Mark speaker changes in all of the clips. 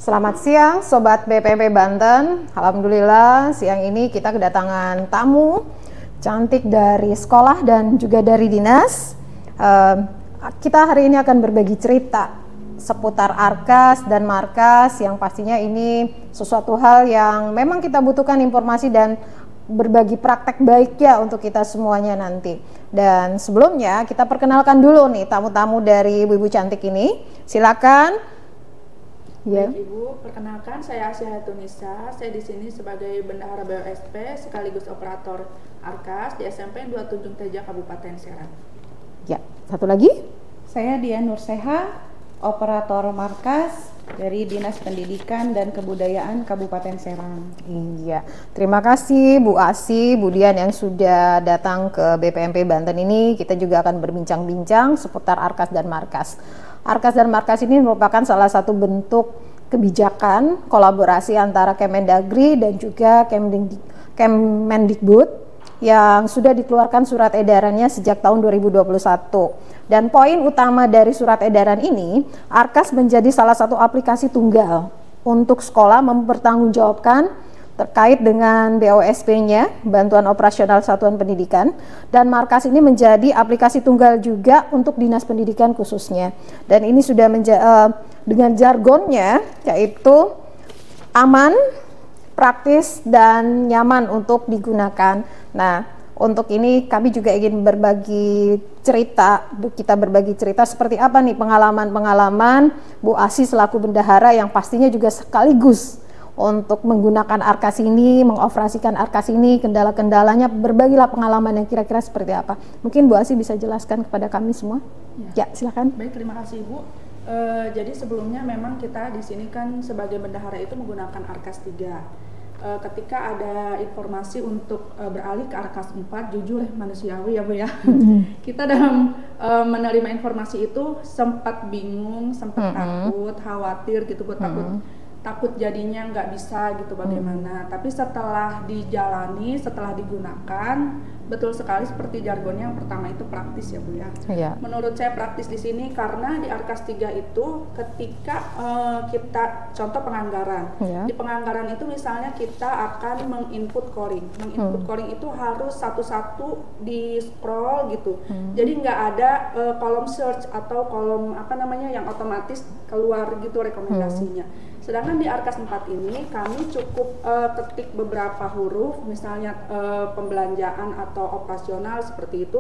Speaker 1: Selamat siang Sobat BPMP Banten. Alhamdulillah siang ini kita kedatangan tamu cantik dari sekolah dan juga dari dinas. Kita hari ini akan berbagi cerita seputar Arkas dan Markas yang pastinya ini sesuatu hal yang memang kita butuhkan informasi dan berbagi praktek baik ya untuk kita semuanya nanti. Dan sebelumnya kita perkenalkan dulu nih tamu-tamu dari ibu-ibu cantik ini. Silakan.
Speaker 2: Ya. Ibu, perkenalkan saya Asya Tunisa. Saya di sini sebagai bendahara BOSP sekaligus operator Arkas di SMP 2 Tunjung Teja Kabupaten Serang.
Speaker 1: Ya, satu lagi.
Speaker 3: Saya Dian Nurseha, operator Markas dari Dinas Pendidikan dan Kebudayaan Kabupaten Serang.
Speaker 1: Iya, terima kasih Bu Asi, Bu Dian yang sudah datang ke BPMP Banten ini. Kita juga akan berbincang-bincang seputar Arkas dan Markas. Arkas dan Markas ini merupakan salah satu bentuk kebijakan kolaborasi antara Kemendagri dan juga Kemendikbud yang sudah dikeluarkan surat edarannya sejak tahun 2021. Dan poin utama dari surat edaran ini, Arkas menjadi salah satu aplikasi tunggal untuk sekolah mempertanggungjawabkan terkait dengan BOSP-nya, Bantuan Operasional Satuan Pendidikan, dan Markas ini menjadi aplikasi tunggal juga untuk dinas pendidikan khususnya. Dan ini sudah dengan jargonnya yaitu aman, praktis, dan nyaman untuk digunakan. Nah, untuk ini kami juga ingin berbagi cerita, kita berbagi cerita seperti apa nih pengalaman-pengalaman Bu Asi selaku bendahara yang pastinya juga sekaligus untuk menggunakan Arkas ini, mengoperasikan Arkas ini, kendala-kendalanya, berbagilah pengalaman yang kira-kira seperti apa. Mungkin Bu Asi bisa jelaskan kepada kami semua. Ya, silakan.
Speaker 2: Baik, terima kasih Ibu. Jadi sebelumnya memang kita di sini kan sebagai bendahara itu menggunakan Arkas 3. Ketika ada informasi untuk beralih ke Arkas 4, jujur manusiawi ya Bu ya. Kita dalam menerima informasi itu sempat bingung, sempat takut, khawatir gitu Bu, takut jadinya nggak bisa gitu bagaimana. Tapi setelah dijalani, setelah digunakan, betul sekali seperti jargonnya yang pertama itu praktis ya Bu ya.
Speaker 1: Iya.
Speaker 2: Menurut saya praktis di sini karena di Arkas 3 itu ketika kita contoh penganggaran.
Speaker 1: Iya.
Speaker 2: Di penganggaran itu misalnya kita akan menginput coring. Menginput coring itu harus satu-satu di scroll gitu. Jadi nggak ada kolom search atau kolom apa namanya yang otomatis keluar gitu rekomendasinya. Sedangkan di Arkas 4 ini kami cukup ketik beberapa huruf, misalnya pembelanjaan atau operasional seperti itu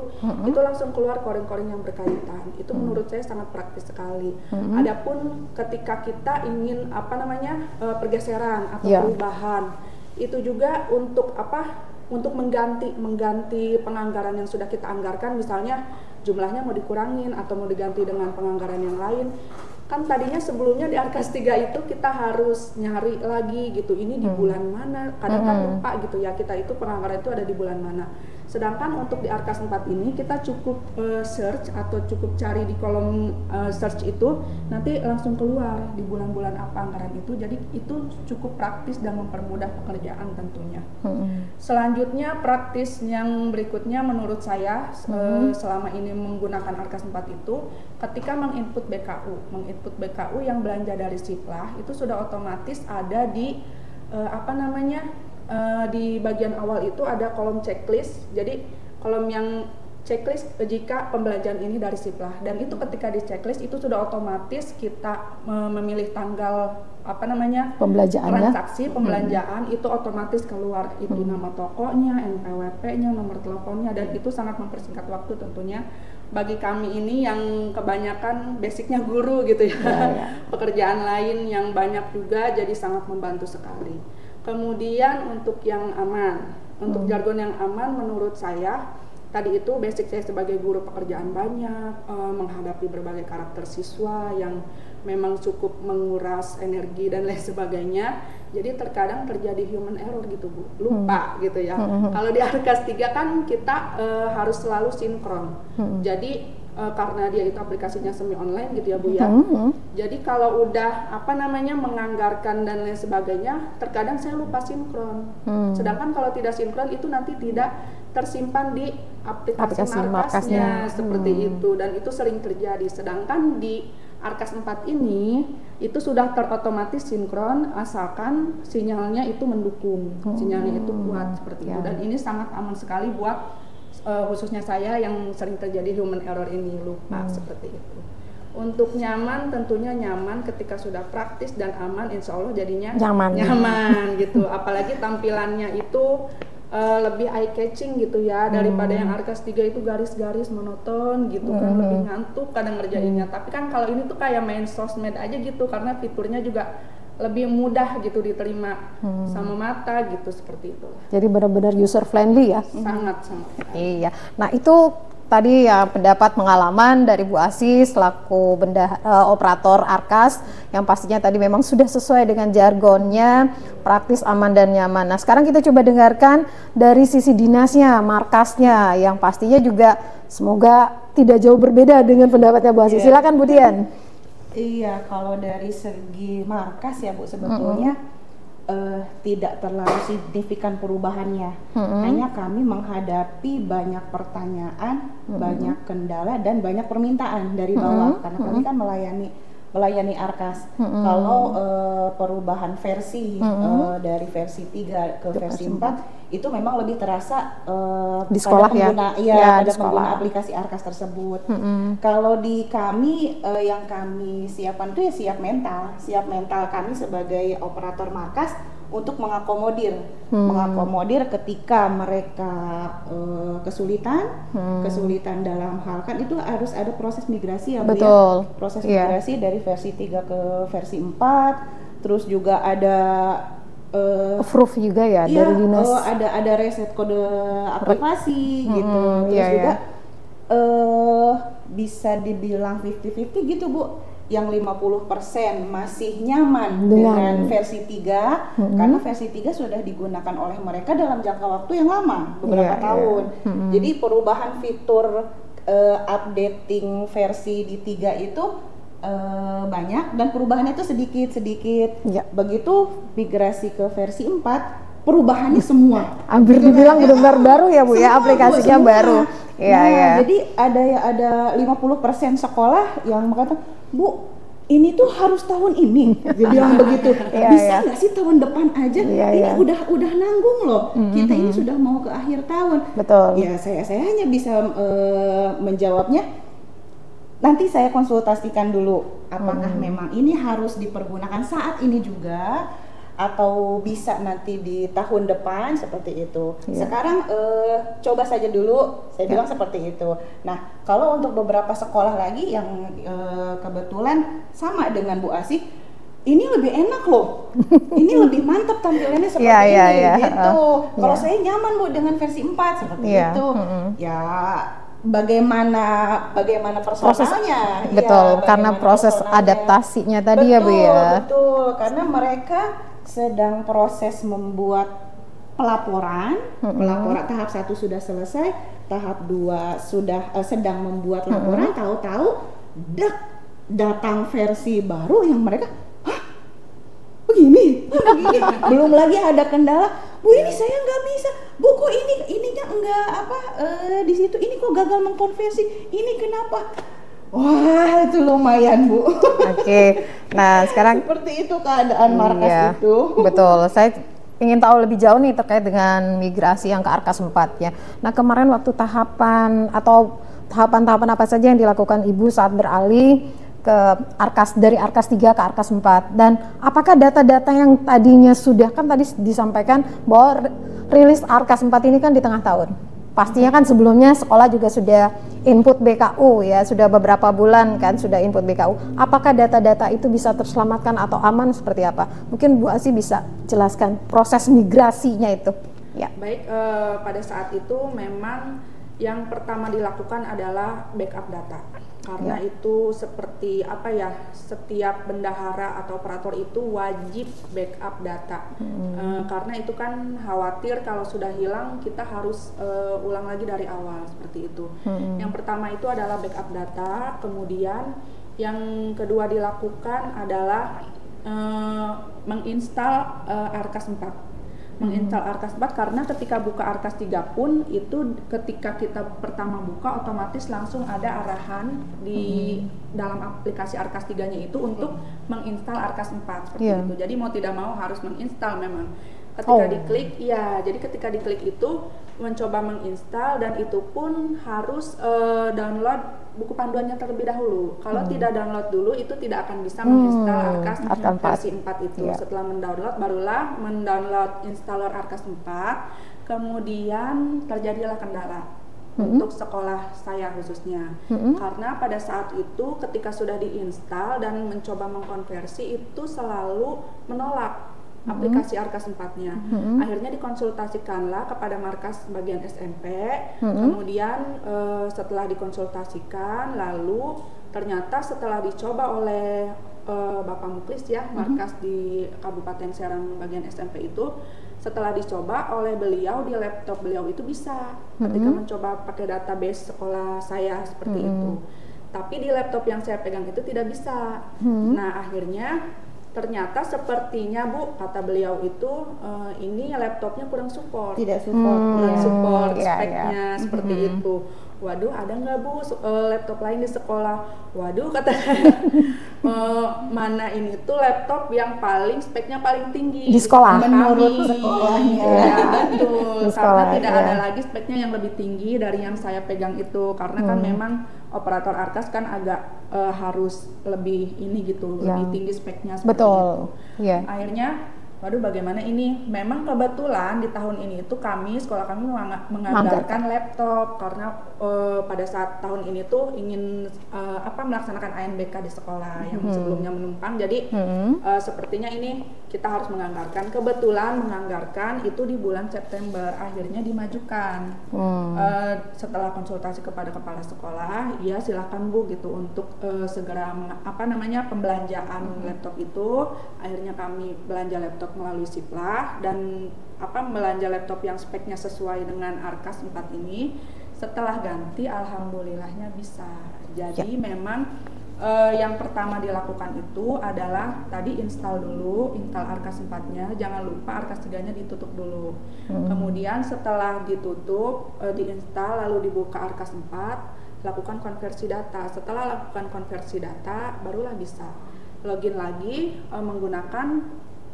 Speaker 2: langsung keluar koring-koring yang berkaitan. Itu menurut saya sangat praktis sekali. Adapun ketika kita ingin apa namanya pergeseran atau perubahan, itu juga untuk apa? Untuk mengganti penganggaran yang sudah kita anggarkan, misalnya jumlahnya mau dikurangin atau mau diganti dengan penganggaran yang lain. Kan tadinya sebelumnya di Arkas 3 itu kita harus nyari lagi gitu, ini di bulan mana, kadang kan lupa gitu ya, kita itu penganggaran itu ada di bulan mana. Sedangkan untuk di Arkas 4 ini kita cukup search atau cukup cari di kolom search itu, nanti langsung keluar di bulan-bulan apa anggaran itu. Jadi itu cukup praktis dan mempermudah pekerjaan tentunya. Selanjutnya praktis yang berikutnya menurut saya selama ini menggunakan Arkas 4 itu, ketika menginput BKU yang belanja dari Siplah itu sudah otomatis ada di di bagian awal itu ada kolom checklist. Jadi kolom yang checklist jika pembelanjaan ini dari Siplah, dan itu ketika di checklist itu sudah otomatis kita memilih tanggal transaksi pembelanjaan itu otomatis keluar itu nama tokonya, NPWP-nya, nomor teleponnya, dan itu sangat mempersingkat waktu tentunya bagi kami ini yang kebanyakan basicnya guru gitu ya. Pekerjaan lain yang banyak juga, jadi sangat membantu sekali. Kemudian untuk yang aman, untuk jargon yang aman menurut saya tadi itu basic saya sebagai guru pekerjaan banyak, menghadapi berbagai karakter siswa yang memang cukup menguras energi dan lain sebagainya. Jadi terkadang terjadi human error gitu Bu, lupa gitu ya. Kalau di Arkas 3 kan kita harus selalu sinkron. Jadi karena dia itu aplikasinya semi online gitu ya Bu ya. Jadi kalau udah menganggarkan dan lain sebagainya, terkadang saya lupa sinkron. Sedangkan kalau tidak sinkron itu nanti tidak tersimpan di aplikasi markasnya seperti itu, dan itu sering terjadi. Sedangkan di Arkas 4 ini itu sudah terotomatis sinkron asalkan sinyalnya itu mendukung, sinyalnya itu kuat seperti itu. Dan ini sangat aman sekali buat khususnya saya yang sering terjadi human error ini, lupa seperti itu. Untuk nyaman, tentunya nyaman ketika sudah praktis dan aman, insya Allah jadinya nyaman gitu. Apalagi tampilannya itu lebih eye catching gitu ya, daripada yang Arkas 3 itu garis-garis monoton gitu kan, lebih ngantuk kadang ngerjainnya. Tapi kan kalau ini tuh kayak main sosmed aja gitu, karena fiturnya juga lebih mudah gitu diterima sama mata gitu, seperti itu.
Speaker 1: Jadi benar-benar user friendly ya?
Speaker 2: Sangat.
Speaker 1: Iya. Nah itu tadi ya pendapat pengalaman dari Bu Asih selaku operator Arkas yang pastinya tadi memang sudah sesuai dengan jargonnya, praktis, aman dan nyaman. Nah sekarang kita coba dengarkan dari sisi dinasnya, markasnya yang pastinya juga semoga tidak jauh berbeda dengan pendapatnya Bu Asih. Silakan Bu Dian.
Speaker 3: Iya, kalau dari segi markas ya Bu sebetulnya tidak terlalu signifikan perubahannya. Hanya kami menghadapi banyak pertanyaan, banyak kendala dan banyak permintaan dari bawah karena kami kan melayani Arkas. Kalau perubahan versi dari versi 3 ke versi 4 itu memang lebih terasa
Speaker 1: di sekolah
Speaker 3: pada pengguna aplikasi Arkas tersebut. Kalau di kami yang kami siapkan itu ya siap mental kami sebagai operator markas untuk mengakomodir ketika mereka kesulitan dalam hal kan itu harus ada proses migrasi ya Bu.
Speaker 1: Betul.
Speaker 3: Ya. Proses migrasi dari versi 3 ke versi 4, terus juga ada
Speaker 1: approve juga ya dari dinas.
Speaker 3: Ada reset kode aktivasi gitu. Terus juga bisa dibilang 50-50 gitu Bu. Yang 50% masih nyaman dengan versi 3 karena versi 3 sudah digunakan oleh mereka dalam jangka waktu yang lama, beberapa tahun. Jadi perubahan fitur updating versi di 3 itu banyak dan perubahannya itu sedikit-sedikit. Begitu migrasi ke versi 4, perubahannya semua.
Speaker 1: Hampir dibilang benar-benar baru ya Bu, ya aplikasinya baru.
Speaker 3: Jadi ada 50% sekolah yang mengatakan, Bu, ini tuh harus tahun ini. Dia bilang begitu. Bisa nggak sih tahun depan aja? Ini udah nanggung loh. Kita ini sudah mau ke akhir tahun.
Speaker 1: Betul.
Speaker 3: Ya saya hanya bisa menjawabnya. Nanti saya konsultasikan dulu apakah memang ini harus dipergunakan saat ini juga atau bisa nanti di tahun depan seperti itu. Sekarang coba saja dulu, saya bilang seperti itu. Nah, kalau untuk beberapa sekolah lagi yang kebetulan sama dengan Bu Asih, ini lebih enak loh. Ini lebih mantap tampilannya seperti ini gitu. Kalau saya nyaman Bu dengan versi 4 seperti itu. Ya bagaimana personalnya
Speaker 1: betul karena proses adaptasinya tadi ya Bu ya.
Speaker 3: Betul, karena mereka sedang proses membuat pelaporan tahap 1 sudah selesai, tahap 2 sudah sedang membuat laporan, tahu-tahu datang versi baru yang mereka begini. Belum lagi ada kendala, Bu ini saya nggak bisa, Bu kok ininya nggak di situ, ini kok gagal mengkonversi, ini kenapa? Wah itu lumayan Bu.
Speaker 1: Oke. Nah sekarang
Speaker 3: seperti itu keadaan markas itu.
Speaker 1: Betul. Saya ingin tahu lebih jauh nih terkait dengan migrasi yang ke Arkas 4 ya. Nah kemarin waktu tahapan apa saja yang dilakukan Ibu saat beralih ke Arkas dari Arkas 3 ke Arkas 4, dan apakah data-data yang tadinya sudah kan tadi disampaikan bahwa rilis Arkas 4 ini kan di tengah tahun. Pastinya kan sebelumnya sekolah juga sudah input BKU ya, sudah beberapa bulan kan sudah input BKU. Apakah data-data itu bisa terselamatkan atau aman seperti apa? Mungkin Bu Asih bisa jelaskan proses migrasinya itu. Ya.
Speaker 2: Baik, pada saat itu memang yang pertama dilakukan adalah backup data. Karena itu seperti setiap bendahara atau operator itu wajib backup data. Karena itu kan khawatir kalau sudah hilang kita harus ulang lagi dari awal seperti itu. Yang pertama itu adalah backup data, kemudian yang kedua dilakukan adalah menginstal Arkas 4. menginstal Arkas 4 karena ketika buka Arkas 3 pun itu ketika kita pertama buka otomatis langsung ada arahan di dalam aplikasi Arkas 3-nya itu untuk menginstal Arkas 4 seperti itu. Jadi mau tidak mau harus menginstal memang. Ketika diklik, jadi ketika diklik itu mencoba menginstal dan itu pun harus download buku panduannya terlebih dahulu. Kalau tidak download dulu itu tidak akan bisa menginstal Arkas versi 4 itu. Setelah mendownload barulah mendownload installer Arkas 4. Kemudian terjadilah kendala untuk sekolah saya khususnya. Karena pada saat itu ketika sudah diinstal dan mencoba mengkonversi itu selalu menolak aplikasi Arkas 4-nya. Akhirnya dikonsultasikanlah kepada markas bagian SMP. Kemudian setelah dikonsultasikan, lalu ternyata setelah dicoba oleh Bapak Muklis ya, markas di Kabupaten Serang bagian SMP itu, setelah dicoba oleh beliau di laptop beliau itu bisa ketika mencoba pakai database sekolah saya seperti itu. Tapi di laptop yang saya pegang itu tidak bisa. Nah, akhirnya ternyata sepertinya Bu, kata beliau itu ini laptopnya kurang support.
Speaker 3: Tidak support.
Speaker 2: Kurang support speknya seperti itu. Waduh, ada nggak Bu laptop lain di sekolah? Waduh, kata mana ini tuh laptop yang paling speknya paling tinggi
Speaker 1: di sekolah.
Speaker 3: Menurut sekolahnya.
Speaker 2: Ya, betul. Karena tidak
Speaker 1: ya.
Speaker 2: ada lagi speknya yang lebih tinggi dari yang saya pegang itu. Karena kan memang operator Arkas kan agak harus lebih ini gitu, lebih tinggi speknya seperti itu. Akhirnya, waduh bagaimana ini? Memang kebetulan di tahun ini itu sekolah kami menganggarkan laptop karena pada saat tahun ini tuh ingin melaksanakan ANBK di sekolah yang sebelumnya menumpang. Jadi sepertinya ini kita harus menganggarkan. Kebetulan menganggarkan itu di bulan September, akhirnya dimajukan. Setelah konsultasi kepada kepala sekolah, ya silakan Bu gitu untuk segera pembelanjaan laptop itu. Akhirnya kami belanja laptop melalui Siplah dan belanja laptop yang speknya sesuai dengan Arkas 4 ini. Setelah ganti alhamdulillahnya bisa. Jadi memang yang pertama dilakukan itu adalah tadi install Arkas 4-nya, jangan lupa Arkas 3-nya ditutup dulu. Kemudian setelah ditutup, diinstal lalu dibuka Arkas 4, lakukan konversi data. Setelah lakukan konversi data barulah bisa login lagi menggunakan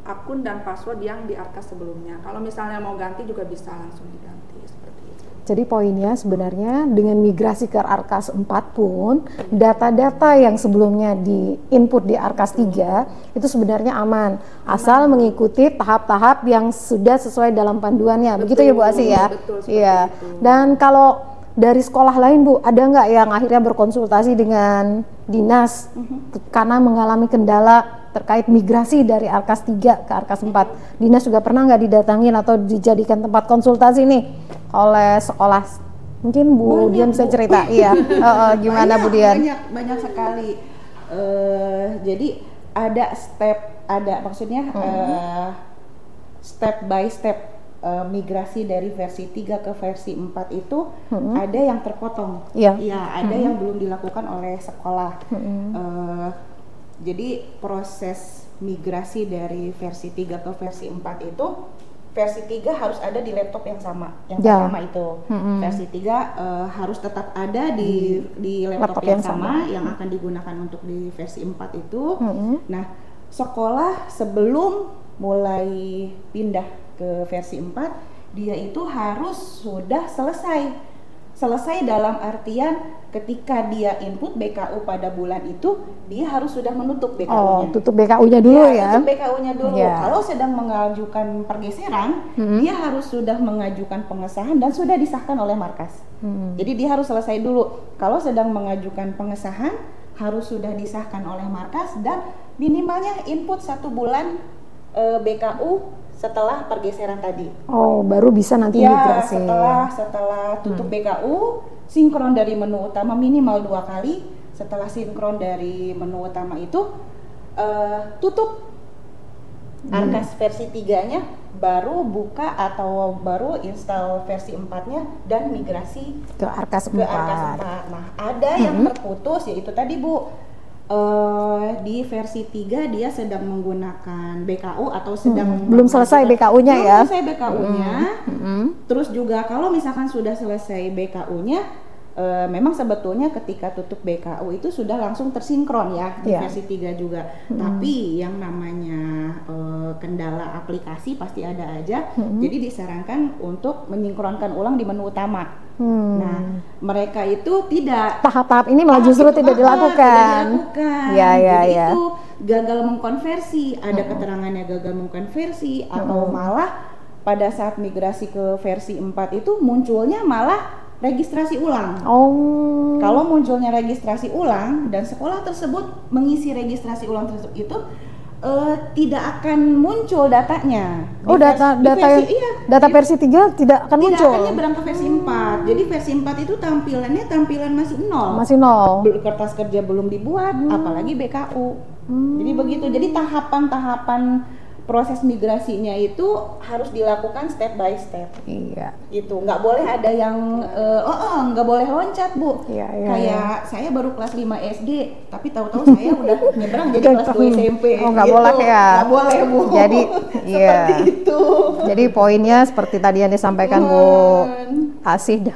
Speaker 2: akun dan password yang di Arkas sebelumnya. Kalau misalnya mau ganti juga bisa langsung diganti seperti itu.
Speaker 1: Jadi poinnya sebenarnya dengan migrasi ke Arkas 4 pun data-data yang sebelumnya di input di Arkas 3 itu sebenarnya aman. Asal mengikuti tahap-tahap yang sudah sesuai dalam panduannya. Begitu ya Bu Asi ya?
Speaker 2: Betul,
Speaker 1: iya.
Speaker 2: itu.
Speaker 1: Dan kalau dari sekolah lain Bu, ada nggak yang akhirnya berkonsultasi dengan dinas karena mengalami kendala terkait migrasi dari Arkas 3 ke Arkas 4. Dinas juga pernah nggak didatangin atau dijadikan tempat konsultasi nih oleh sekolah? Mungkin Bu Dian bisa cerita. Iya. Gimana Bu Dian?
Speaker 3: Banyak sekali. Jadi ada step by step migrasi dari versi 3 ke versi 4 itu ada yang terpotong. Iya, ada yang belum dilakukan oleh sekolah. Jadi proses migrasi dari versi 3 ke versi 4 itu versi 3 harus ada di laptop yang sama, yang pertama itu. Versi 3 harus tetap ada di laptop yang sama yang akan digunakan untuk di versi 4 itu. Nah, sekolah sebelum mulai pindah ke versi 4, dia itu harus sudah selesai dalam artian ketika dia input BKU pada bulan itu, dia harus sudah menutup BKU-nya.
Speaker 1: Tutup BKU-nya dulu ya.
Speaker 3: Tutup BKU-nya dulu. Kalau sedang mengajukan pergeseran, dia harus sudah mengajukan pengesahan dan sudah disahkan oleh markas. Jadi dia harus selesai dulu. Kalau sedang mengajukan pengesahan, harus sudah disahkan oleh markas dan minimalnya input 1 bulan BKU setelah pergeseran tadi.
Speaker 1: Baru bisa nanti migrasi.
Speaker 3: Setelah tutup BKU, sinkron dari menu utama minimal 2 kali. Setelah sinkron dari menu utama itu, tutup Arkas versi 3-nya, baru buka atau baru install versi 4-nya dan migrasi
Speaker 1: ke Arkas 4.
Speaker 3: Nah, ada yang terputus, yaitu tadi Bu, di versi 3 dia sedang menggunakan BKU atau sedang
Speaker 1: belum selesai BKU-nya ya.
Speaker 3: Belum selesai BKU-nya. Terus juga kalau misalkan sudah selesai BKU-nya, memang sebetulnya ketika tutup BKU itu sudah langsung tersinkron ya di versi 3 juga. Tapi yang namanya kendala aplikasi pasti ada aja. Jadi disarankan untuk menyingkronkan ulang di menu utama. Nah, mereka itu tidak
Speaker 1: tahap-tahap ini malah justru tidak dilakukan.
Speaker 3: Jadi itu gagal mengkonversi, ada keterangannya gagal mengkonversi atau malah pada saat migrasi ke versi 4 itu munculnya malah registrasi ulang. Kalau munculnya registrasi ulang dan sekolah tersebut mengisi registrasi ulang tersebut itu tidak akan muncul datanya.
Speaker 1: Data versi 3 tidak akan muncul.
Speaker 3: Tidak akan nyebrang ke versi 4. Jadi versi 4 itu tampilan masih nol.
Speaker 1: Masih nol.
Speaker 3: Kertas kerja belum dibuat, apalagi BKU. Jadi begitu. Jadi tahapan-tahapan proses migrasinya itu harus dilakukan step by step.
Speaker 1: Iya.
Speaker 3: Itu nggak boleh ada yang nggak boleh loncat, Bu. Kayak saya baru kelas 5 SD, tapi tahu-tahu saya udah nyebrang jadi kelas 2 SMP.
Speaker 1: Nggak boleh ya.
Speaker 3: Nggak boleh, Bu.
Speaker 1: Jadi
Speaker 3: seperti itu.
Speaker 1: Jadi poinnya seperti tadi yang disampaikan Bu Asih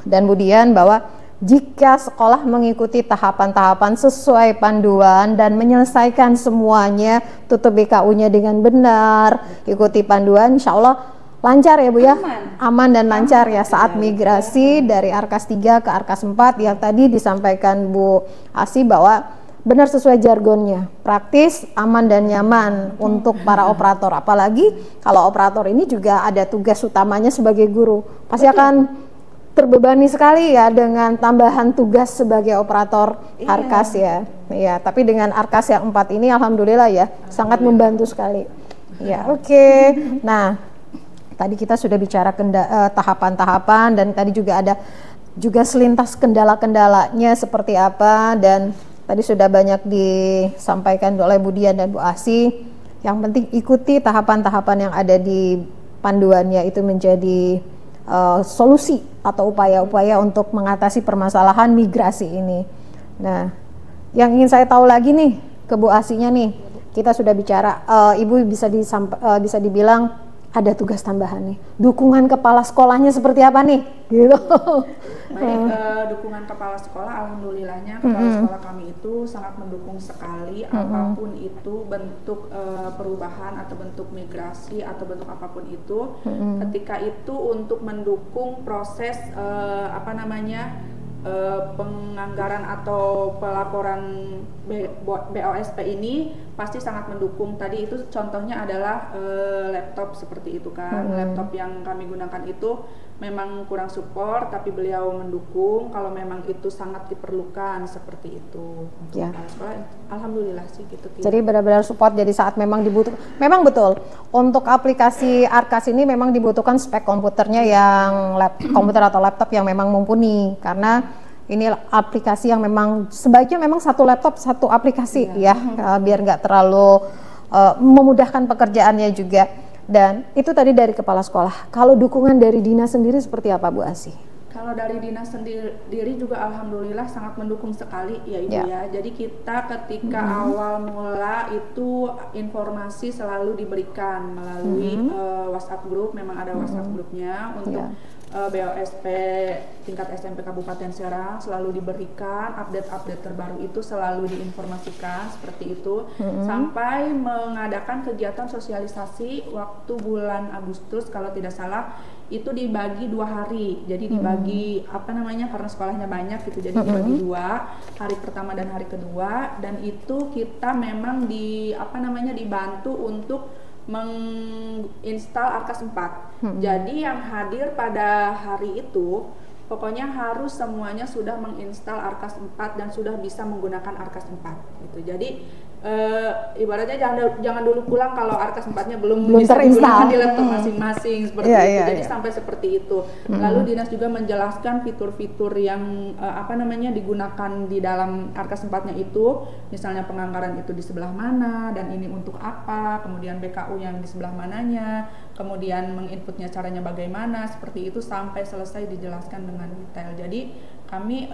Speaker 1: dan Bu Dian bahwa jika sekolah mengikuti tahapan-tahapan sesuai panduan dan menyelesaikan semuanya, tutup BKU-nya dengan benar, ikuti panduan, insya Allah lancar ya Bu ya, aman dan lancar ya saat migrasi dari Arkas 3 ke Arkas 4 yang tadi disampaikan Bu Asih bahwa benar sesuai jargonnya, praktis, aman dan nyaman untuk para operator. Apalagi kalau operator ini juga ada tugas utamanya sebagai guru, pasti akan terbebani sekali ya dengan tambahan tugas sebagai operator Arkas ya. Iya, tapi dengan Arkas yang 4 ini alhamdulillah ya sangat membantu sekali. Ya, oke. Nah, tadi kita sudah bicara tahapan-tahapan dan tadi juga ada juga selintas kendala-kendalanya seperti apa, dan tadi sudah banyak disampaikan oleh Bu Dian dan Bu Asih. Yang penting ikuti tahapan-tahapan yang ada di panduannya, itu menjadi solusi atau upaya-upaya untuk mengatasi permasalahan migrasi ini. Nah, yang ingin saya tahu lagi nih ke Bu Asihnya nih, kita sudah bicara, Ibu bisa dibilang ada tugas tambahan nih. Dukungan kepala sekolahnya seperti apa nih? Gitu.
Speaker 2: Baik, dukungan kepala sekolah, alhamdulillahnya kepala sekolah kami itu sangat mendukung sekali apapun itu bentuk perubahan atau bentuk migrasi atau bentuk apapun itu. Ketika itu untuk mendukung proses penganggaran atau pelaporan BOSP ini pasti sangat mendukung. Tadi itu contohnya adalah laptop seperti itu kan. Laptop yang kami gunakan itu memang kurang support, tapi beliau mendukung kalau memang itu sangat diperlukan seperti itu.
Speaker 1: Ya.
Speaker 2: Sekolah, alhamdulillah sih gitu.
Speaker 1: Jadi benar-benar support, jadi saat memang dibutuhkan. Memang betul, untuk aplikasi Arkas ini memang dibutuhkan spek komputernya yang komputer atau laptop yang memang mumpuni, karena ini aplikasi yang memang sebaiknya memang satu laptop satu aplikasi biar nggak terlalu memudahkan pekerjaannya juga. Dan itu tadi dari kepala sekolah. Kalau dukungan dari dinas sendiri seperti apa Bu Asih?
Speaker 2: Kalau dari dinas sendiri juga alhamdulillah sangat mendukung sekali ya Ibu ya. Jadi kita ketika awal mula itu informasi selalu diberikan melalui WhatsApp group, memang ada WhatsApp grupnya untuk BOSP tingkat SMP Kabupaten Serang, selalu diberikan update-update terbaru itu selalu diinformasikan seperti itu, sampai mengadakan kegiatan sosialisasi waktu bulan Agustus kalau tidak salah itu dibagi 2 hari. Jadi dibagi karena sekolahnya banyak gitu, jadi dibagi 2, hari pertama dan hari kedua, dan itu kita memang dibantu untuk menginstal Arkas 4. Jadi yang hadir pada hari itu pokoknya harus semuanya sudah menginstal Arkas 4 dan sudah bisa menggunakan Arkas 4 gitu. Jadi ibaratnya jangan dulu pulang kalau Arkas 4-nya belum bisa digunakan di laptop masing-masing seperti itu. Jadi sampai seperti itu. Lalu dinas juga menjelaskan fitur-fitur yang digunakan di dalam Arkas 4-nya itu, misalnya penganggaran itu di sebelah mana dan ini untuk apa, kemudian BKU yang di sebelah mananya, kemudian menginputnya caranya bagaimana, seperti itu sampai selesai dijelaskan dengan detail. Jadi kami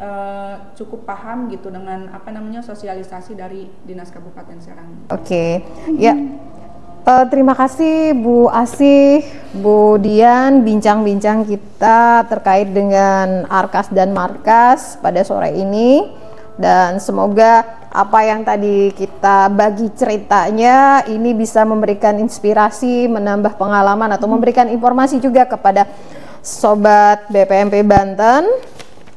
Speaker 2: cukup paham gitu dengan apa namanya sosialisasi dari Dinas Kabupaten Serang.
Speaker 1: Oke, ya. Terima kasih Bu Asih, Bu Dian, bincang-bincang kita terkait dengan Arkas dan Markas pada sore ini, dan semoga apa yang tadi kita bagi ceritanya ini bisa memberikan inspirasi, menambah pengalaman atau memberikan informasi juga kepada Sobat BPMP Banten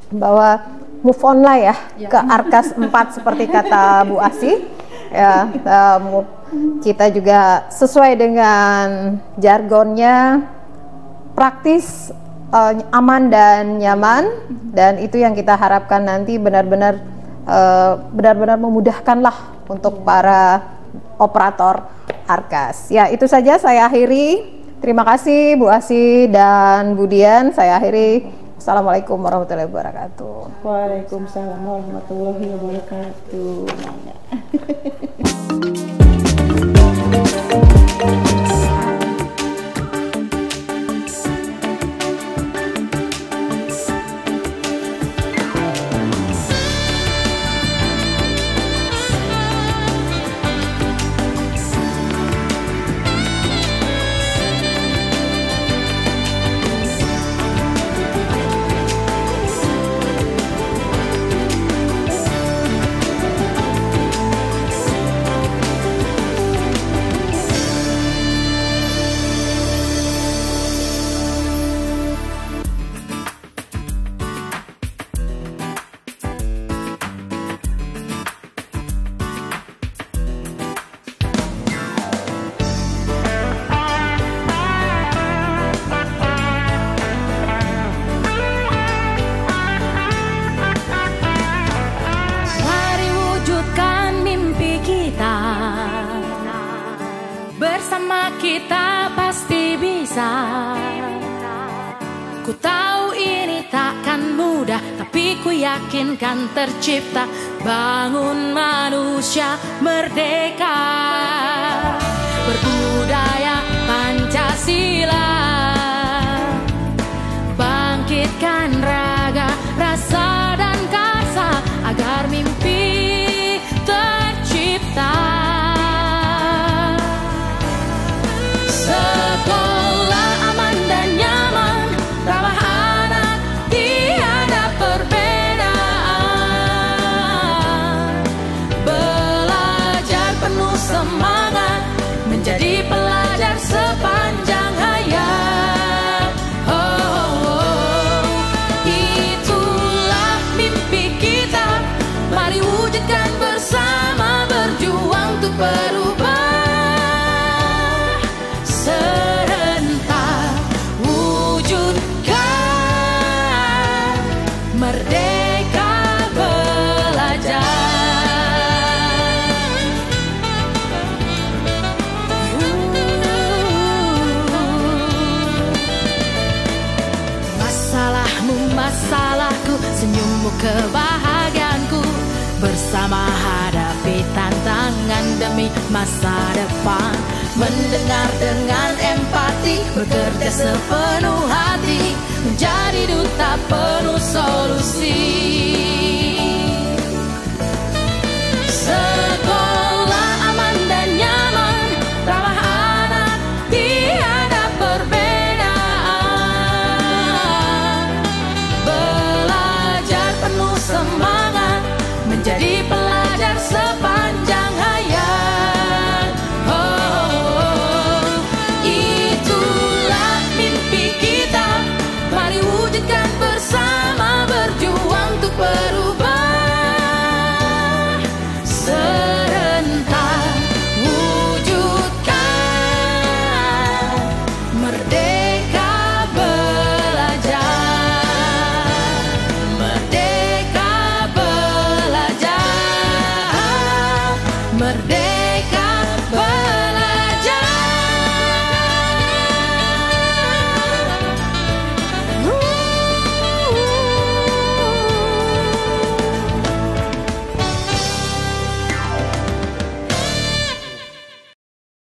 Speaker 1: bahwa move on lah ya ke Arkas 4 seperti kata Bu Asih ya. Kita juga sesuai dengan jargonnya, praktis, aman dan nyaman, dan itu yang kita harapkan nanti benar-benar memudahkanlah untuk para operator Arkas. Ya, itu saja saya akhiri. Terima kasih Bu Asih dan Bu Dian. Saya akhiri. Assalamualaikum warahmatullahi wabarakatuh.
Speaker 3: Waalaikumsalam warahmatullahi wabarakatuh.
Speaker 4: Kita pasti bisa. Ku tahu ini takkan mudah, tapi ku yakin kan tercipta. Bangun manusia merdeka, berbudaya Pancasila, bangkitkan raga, rasa dan karsa agar mimpi tercipta. Sekolah aman dan nyaman, ramah anak, tiada perbedaan. Belajar penuh semangat, menjadi pelajar sepanjang hayat. Itulah mimpi kita, mari wujudkan bersama, berjuang untuk berubah. Serentak wujudkan merdeka belajar. Masalahmu masalahku, senyummu kebahagiaanku, bersama hadapi tantangan demi masa depan. Mendengar dengan empati, bekerja sepenuh hati, menjadi duta penuh solusi. Sekolah